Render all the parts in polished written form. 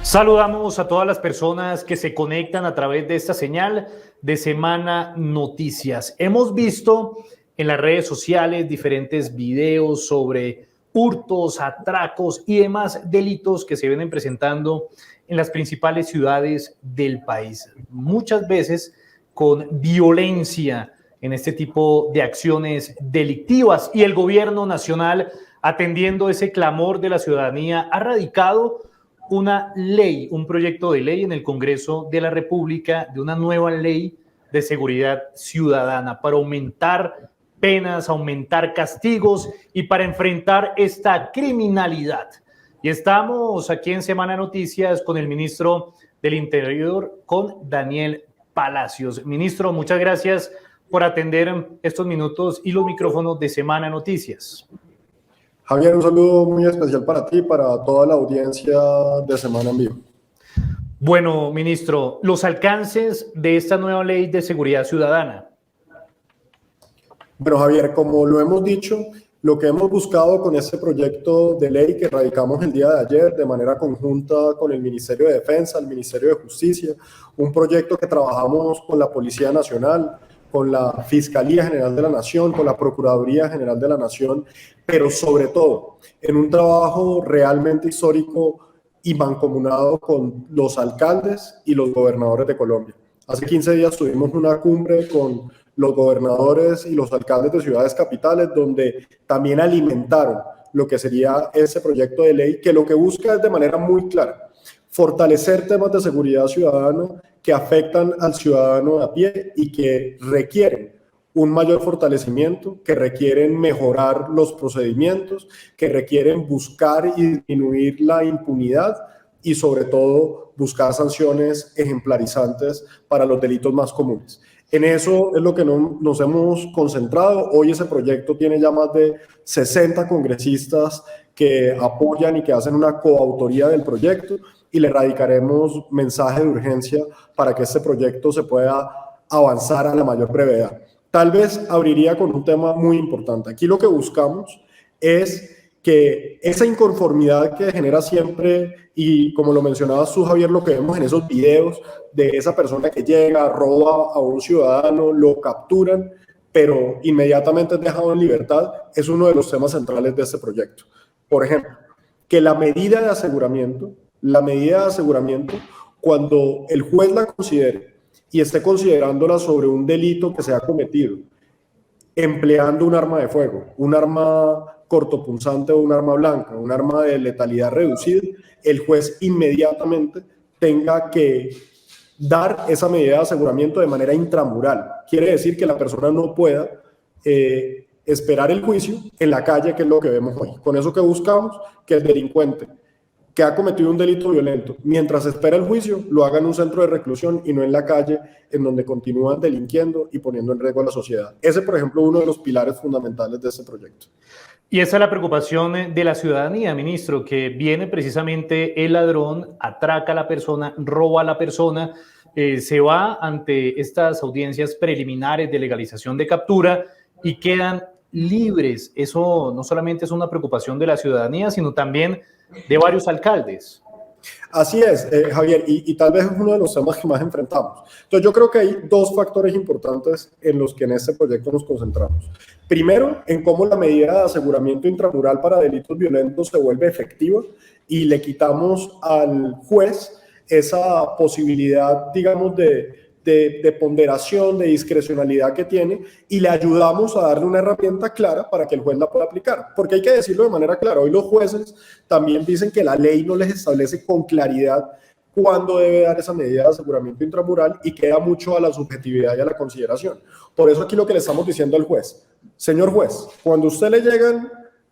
Saludamos a todas las personas que se conectan a través de esta señal de Semana Noticias. Hemos visto en las redes sociales diferentes videos sobre hurtos, atracos y demás delitos que se vienen presentando en las principales ciudades del país. Muchas veces con violencia en este tipo de acciones delictivas, y el gobierno nacional, atendiendo ese clamor de la ciudadanía, ha radicado una ley, un proyecto de ley en el Congreso de la República de una nueva ley de seguridad ciudadana para aumentar penas, aumentar castigos y para enfrentar esta criminalidad. Y estamos aquí en Semana Noticias con el ministro del Interior, con Daniel Palacios. Ministro, muchas gracias por atender estos minutos y los micrófonos de Semana Noticias. Javier, un saludo muy especial para ti y para toda la audiencia de Semana en Vivo. Bueno, ministro, los alcances de esta nueva ley de seguridad ciudadana. Bueno, Javier, como lo hemos dicho, lo que hemos buscado con este proyecto de ley que radicamos el día de ayer de manera conjunta con el Ministerio de Defensa, el Ministerio de Justicia, un proyecto que trabajamos con la Policía Nacional, con la Fiscalía General de la Nación, con la Procuraduría General de la Nación, pero sobre todo en un trabajo realmente histórico y mancomunado con los alcaldes y los gobernadores de Colombia. Hace 15 días tuvimos una cumbre con los gobernadores y los alcaldes de ciudades capitales, donde también alimentaron lo que sería ese proyecto de ley, que lo que busca es de manera muy clara fortalecer temas de seguridad ciudadana que afectan al ciudadano a pie y que requieren un mayor fortalecimiento, que requieren mejorar los procedimientos, que requieren buscar y disminuir la impunidad y sobre todo buscar sanciones ejemplarizantes para los delitos más comunes. En eso es lo que nos hemos concentrado. Hoy ese proyecto tiene ya más de 60 congresistas que apoyan y que hacen una coautoría del proyecto, y le radicaremos mensaje de urgencia para que este proyecto se pueda avanzar a la mayor brevedad. Tal vez abriría con un tema muy importante. Aquí lo que buscamos es que esa inconformidad que genera siempre, y como lo mencionabas tú, Javier, lo que vemos en esos videos de esa persona que llega, roba a un ciudadano, lo capturan, pero inmediatamente es dejado en libertad, es uno de los temas centrales de este proyecto. Por ejemplo, que la medida de aseguramiento, cuando el juez la considere y esté considerándola sobre un delito que se ha cometido, empleando un arma de fuego, un arma cortopunzante o un arma blanca, un arma de letalidad reducida, el juez inmediatamente tenga que dar esa medida de aseguramiento de manera intramural. Quiere decir que la persona no pueda esperar el juicio en la calle, que es lo que vemos hoy. Con eso que buscamos, que el delincuente que ha cometido un delito violento, mientras espera el juicio, lo haga en un centro de reclusión y no en la calle, en donde continúan delinquiendo y poniendo en riesgo a la sociedad. Ese, por ejemplo, es uno de los pilares fundamentales de este proyecto. Y esa es la preocupación de la ciudadanía, ministro, que viene precisamente el ladrón, atraca a la persona, roba a la persona, se va ante estas audiencias preliminares de legalización de captura y quedan libres. Eso no solamente es una preocupación de la ciudadanía, sino también de varios alcaldes. Así es, Javier, y tal vez es uno de los temas que más enfrentamos. Entonces yo creo que hay dos factores importantes en los que en este proyecto nos concentramos. Primero, en cómo la medida de aseguramiento intramural para delitos violentos se vuelve efectiva y le quitamos al juez esa posibilidad, digamos, de ponderación, de discrecionalidad que tiene, y le ayudamos a darle una herramienta clara para que el juez la pueda aplicar. Porque hay que decirlo de manera clara, hoy los jueces también dicen que la ley no les establece con claridad cuándo debe dar esa medida de aseguramiento intramural y queda mucho a la subjetividad y a la consideración. Por eso aquí lo que le estamos diciendo al juez: señor juez, cuando a usted le llegan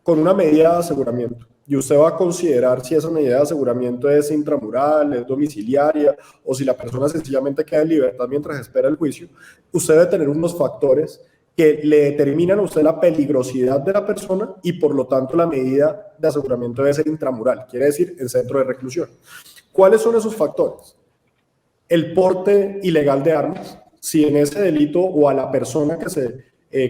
con una medida de aseguramiento y usted va a considerar si esa medida de aseguramiento es intramural, es domiciliaria, o si la persona sencillamente queda en libertad mientras espera el juicio, usted debe tener unos factores que le determinan a usted la peligrosidad de la persona, y por lo tanto la medida de aseguramiento debe ser intramural, quiere decir en centro de reclusión. ¿Cuáles son esos factores? El porte ilegal de armas, si en ese delito o a la persona que se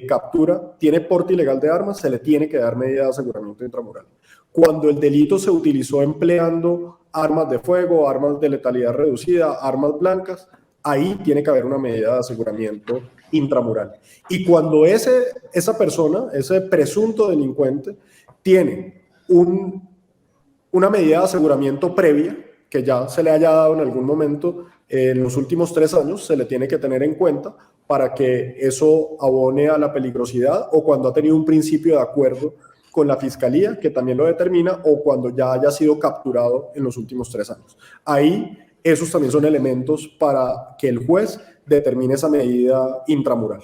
captura, tiene porte ilegal de armas, se le tiene que dar medida de aseguramiento intramural. Cuando el delito se utilizó empleando armas de fuego, armas de letalidad reducida, armas blancas, ahí tiene que haber una medida de aseguramiento intramural. Y cuando esa persona, ese presunto delincuente, tiene una medida de aseguramiento previa, que ya se le haya dado en algún momento en los últimos 3 años, se le tiene que tener en cuenta para que eso abone a la peligrosidad, o cuando ha tenido un principio de acuerdo con la fiscalía, que también lo determina, o cuando ya haya sido capturado en los últimos 3 años. Ahí, esos también son elementos para que el juez determine esa medida intramural.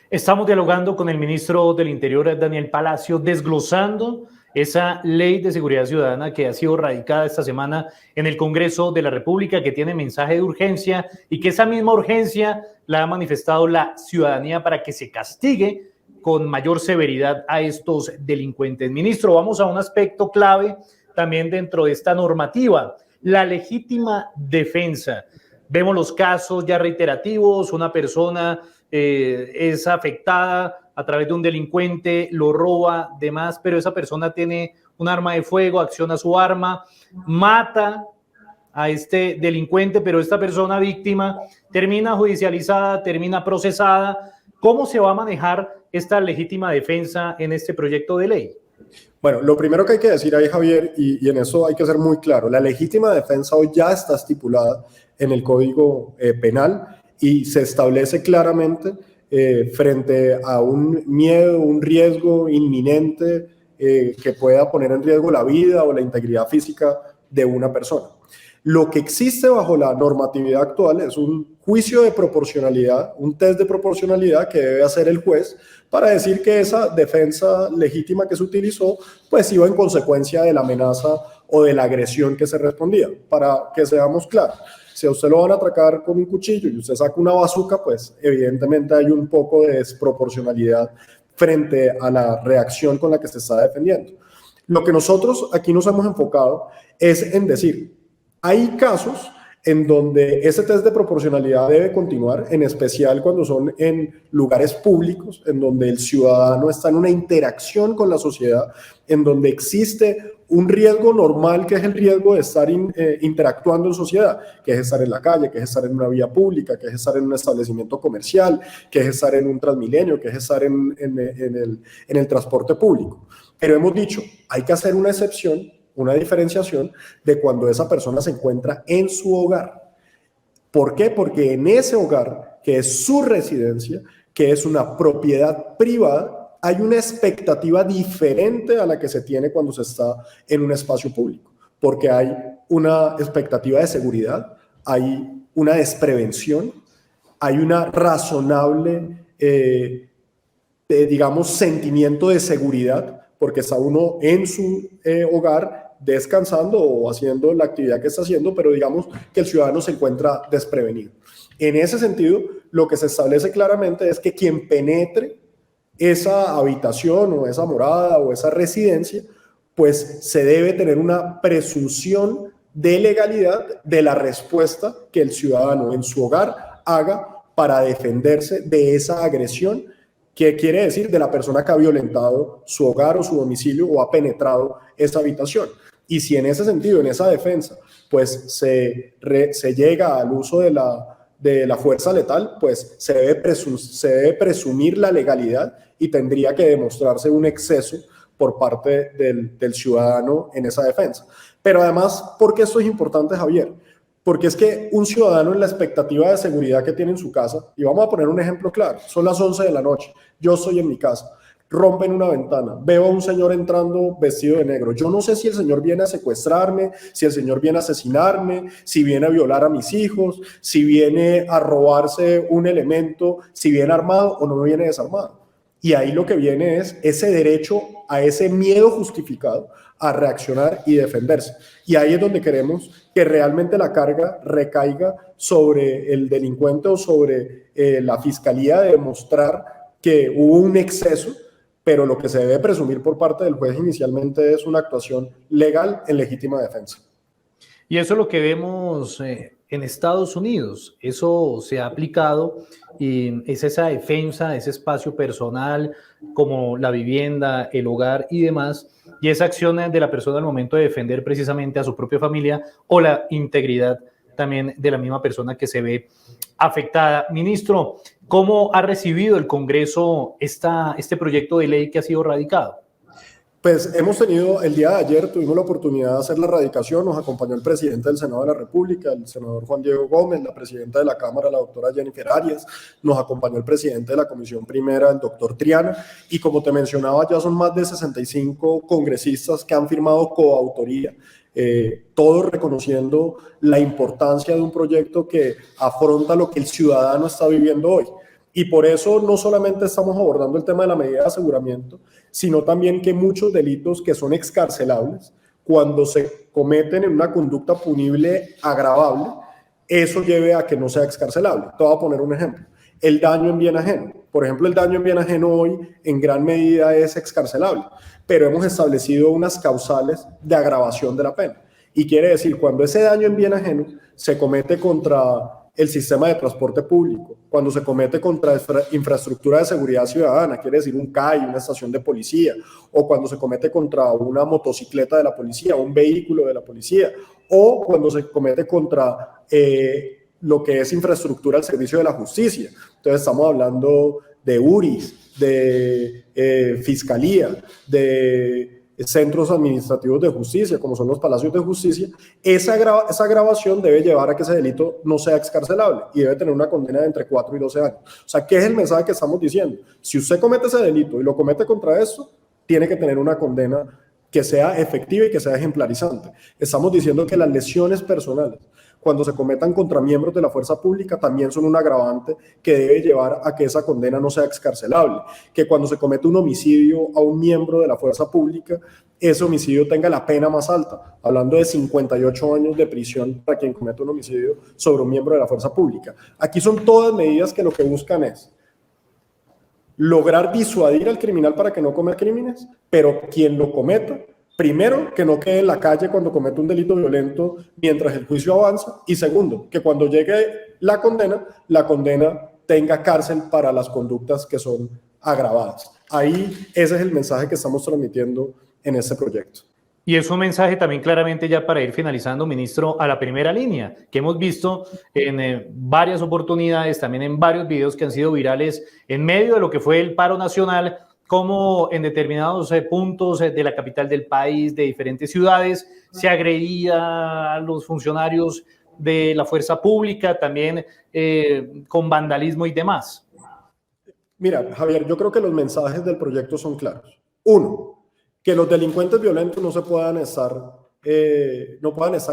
Estamos dialogando con el ministro del Interior, Daniel Palacio, desglosando esa ley de seguridad ciudadana que ha sido radicada esta semana en el Congreso de la República, que tiene mensaje de urgencia y que esa misma urgencia la ha manifestado la ciudadanía para que se castigue con mayor severidad a estos delincuentes. Ministro, vamos a un aspecto clave también dentro de esta normativa, la legítima defensa. Vemos los casos ya reiterativos, una persona es afectada a través de un delincuente, lo roba, demás, pero esa persona tiene un arma de fuego, acciona su arma, mata a este delincuente, pero esta persona víctima termina judicializada, termina procesada. ¿Cómo se va a manejar esta legítima defensa en este proyecto de ley? Bueno, lo primero que hay que decir ahí, Javier, y en eso hay que ser muy claro, la legítima defensa hoy ya está estipulada en el Código Penal y se establece claramente frente a un miedo, un riesgo inminente que pueda poner en riesgo la vida o la integridad física de una persona. Lo que existe bajo la normatividad actual es un juicio de proporcionalidad, un test de proporcionalidad que debe hacer el juez para decir que esa defensa legítima que se utilizó pues iba en consecuencia de la amenaza o de la agresión que se respondía. Para que seamos claros, si a usted lo van a atracar con un cuchillo y usted saca una bazuca, pues evidentemente hay un poco de desproporcionalidad frente a la reacción con la que se está defendiendo. Lo que nosotros aquí nos hemos enfocado es en decir, hay casos en donde ese test de proporcionalidad debe continuar, en especial cuando son en lugares públicos, en donde el ciudadano está en una interacción con la sociedad, en donde existe un riesgo normal, que es el riesgo de estar interactuando en sociedad, que es estar en la calle, que es estar en una vía pública, que es estar en un establecimiento comercial, que es estar en un Transmilenio, que es estar en el transporte público. Pero hemos dicho, hay que hacer una excepción, una diferenciación de cuando esa persona se encuentra en su hogar. ¿Por qué? Porque en ese hogar, que es su residencia, que es una propiedad privada, hay una expectativa diferente a la que se tiene cuando se está en un espacio público, porque hay una expectativa de seguridad, hay una desprevención, hay una razonable, digamos, sentimiento de seguridad, porque está uno en su hogar descansando o haciendo la actividad que está haciendo, pero digamos que el ciudadano se encuentra desprevenido. En ese sentido, lo que se establece claramente es que quien penetre esa habitación o esa morada o esa residencia, pues se debe tener una presunción de legalidad de la respuesta que el ciudadano en su hogar haga para defenderse de esa agresión, que quiere decir de la persona que ha violentado su hogar o su domicilio o ha penetrado esa habitación. Y si en ese sentido, en esa defensa, pues se llega al uso de la fuerza letal, pues se debe presumir la legalidad y tendría que demostrarse un exceso por parte del ciudadano en esa defensa. Pero además, ¿por qué esto es importante, Javier? Porque es que un ciudadano en la expectativa de seguridad que tiene en su casa, y vamos a poner un ejemplo claro, son las 11 de la noche, yo estoy en mi casa, rompen una ventana, veo a un señor entrando vestido de negro. Yo no sé si el señor viene a secuestrarme, si el señor viene a asesinarme, si viene a violar a mis hijos, si viene a robarse un elemento, si viene armado o no viene desarmado. Y ahí lo que viene es ese derecho a ese miedo justificado a reaccionar y defenderse. Y ahí es donde queremos que realmente la carga recaiga sobre el delincuente o sobre la fiscalía de demostrar que hubo un exceso, pero lo que se debe presumir por parte del juez inicialmente es una actuación legal en legítima defensa. Y eso es lo que vemos en Estados Unidos. Eso se ha aplicado y es esa defensa de ese espacio personal como la vivienda, el hogar y demás, y esa acción de la persona al momento de defender precisamente a su propia familia o la integridad también de la misma persona que se ve afectada. Ministro, ¿cómo ha recibido el Congreso este proyecto de ley que ha sido radicado? Pues hemos tenido, el día de ayer tuvimos la oportunidad de hacer la radicación, nos acompañó el presidente del Senado de la República, el senador Juan Diego Gómez, la presidenta de la Cámara, la doctora Jennifer Arias, nos acompañó el presidente de la Comisión Primera, el doctor Triana, y como te mencionaba, ya son más de 65 congresistas que han firmado coautoría, todos reconociendo la importancia de un proyecto que afronta lo que el ciudadano está viviendo hoy. Y por eso no solamente estamos abordando el tema de la medida de aseguramiento, sino también que muchos delitos que son excarcelables, cuando se cometen en una conducta punible agravable, eso lleve a que no sea excarcelable. Te voy a poner un ejemplo. El daño en bien ajeno. Por ejemplo, el daño en bien ajeno hoy en gran medida es excarcelable, pero hemos establecido unas causales de agravación de la pena. Y quiere decir, cuando ese daño en bien ajeno se comete contra el sistema de transporte público, cuando se comete contra infraestructura de seguridad ciudadana, quiere decir un CAI, una estación de policía, o cuando se comete contra una motocicleta de la policía, un vehículo de la policía, o cuando se comete contra lo que es infraestructura al servicio de la justicia. Entonces estamos hablando de URIs, de fiscalía, de centros administrativos de justicia, como son los palacios de justicia. Esa agravación debe llevar a que ese delito no sea excarcelable y debe tener una condena de entre 4 y 12 años. O sea, ¿qué es el mensaje que estamos diciendo? Si usted comete ese delito y lo comete contra eso, tiene que tener una condena que sea efectiva y que sea ejemplarizante. Estamos diciendo que las lesiones personales, cuando se cometan contra miembros de la fuerza pública, también son un agravante que debe llevar a que esa condena no sea excarcelable, que cuando se comete un homicidio a un miembro de la fuerza pública, ese homicidio tenga la pena más alta, hablando de 58 años de prisión para quien comete un homicidio sobre un miembro de la fuerza pública. Aquí son todas medidas que lo que buscan es lograr disuadir al criminal para que no cometa crímenes, pero quien lo cometa, primero, que no quede en la calle cuando comete un delito violento mientras el juicio avanza, y segundo, que cuando llegue la condena tenga cárcel para las conductas que son agravadas. Ahí ese es el mensaje que estamos transmitiendo en este proyecto. Y es un mensaje también claramente ya para ir finalizando, ministro, a la primera línea, que hemos visto en varias oportunidades, también en varios videos que han sido virales en medio de lo que fue el paro nacional, como en determinados puntos de la capital del país, de diferentes ciudades, se agredía a los funcionarios de la fuerza pública, también con vandalismo y demás. Mira, Javier, yo creo que los mensajes del proyecto son claros. Uno, que los delincuentes violentos no puedan estar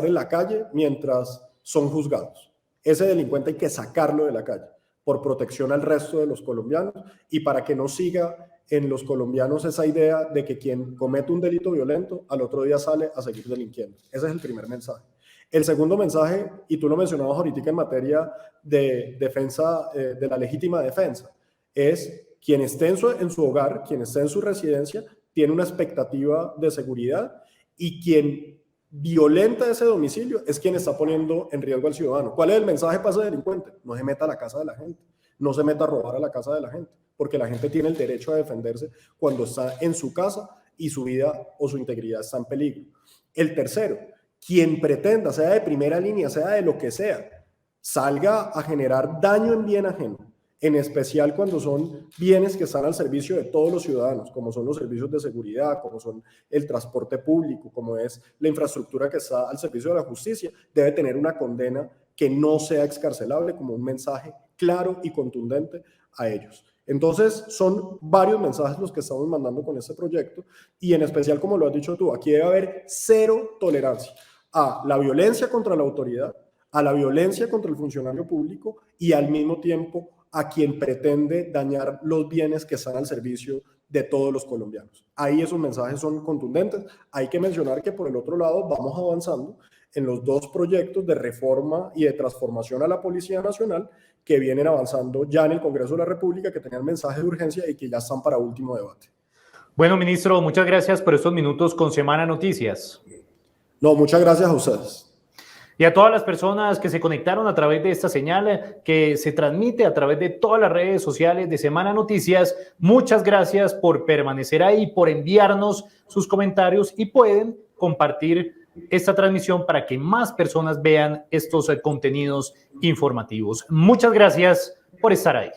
en la calle mientras son juzgados. Ese delincuente hay que sacarlo de la calle por protección al resto de los colombianos y para que no siga en los colombianos esa idea de que quien comete un delito violento al otro día sale a seguir delinquiendo. Ese es el primer mensaje. El segundo mensaje, y tú lo mencionabas ahorita en materia de defensa, de la legítima defensa, es quien esté en su hogar, quien esté en su residencia, tiene una expectativa de seguridad y quien violenta ese domicilio es quien está poniendo en riesgo al ciudadano. ¿Cuál es el mensaje para ese delincuente? No se meta a la casa de la gente, no se meta a robar a la casa de la gente, porque la gente tiene el derecho a defenderse cuando está en su casa y su vida o su integridad está en peligro. El tercero, quien pretenda, sea de primera línea, sea de lo que sea, salga a generar daño en bien ajeno, en especial cuando son bienes que están al servicio de todos los ciudadanos, como son los servicios de seguridad, como son el transporte público, como es la infraestructura que está al servicio de la justicia, debe tener una condena que no sea excarcelable, como un mensaje claro y contundente a ellos. Entonces, son varios mensajes los que estamos mandando con este proyecto y en especial, como lo has dicho tú, aquí debe haber cero tolerancia a la violencia contra la autoridad, a la violencia contra el funcionario público y al mismo tiempo a quien pretende dañar los bienes que están al servicio de todos los colombianos. Ahí esos mensajes son contundentes. Hay que mencionar que por el otro lado vamos avanzando en los dos proyectos de reforma y de transformación a la Policía Nacional que vienen avanzando ya en el Congreso de la República, que tenían mensaje de urgencia y que ya están para último debate. Bueno, ministro, muchas gracias por estos minutos con Semana Noticias. No, muchas gracias a ustedes. Y a todas las personas que se conectaron a través de esta señal que se transmite a través de todas las redes sociales de Semana Noticias, muchas gracias por permanecer ahí, por enviarnos sus comentarios y pueden compartir esta transmisión para que más personas vean estos contenidos informativos. Muchas gracias por estar ahí.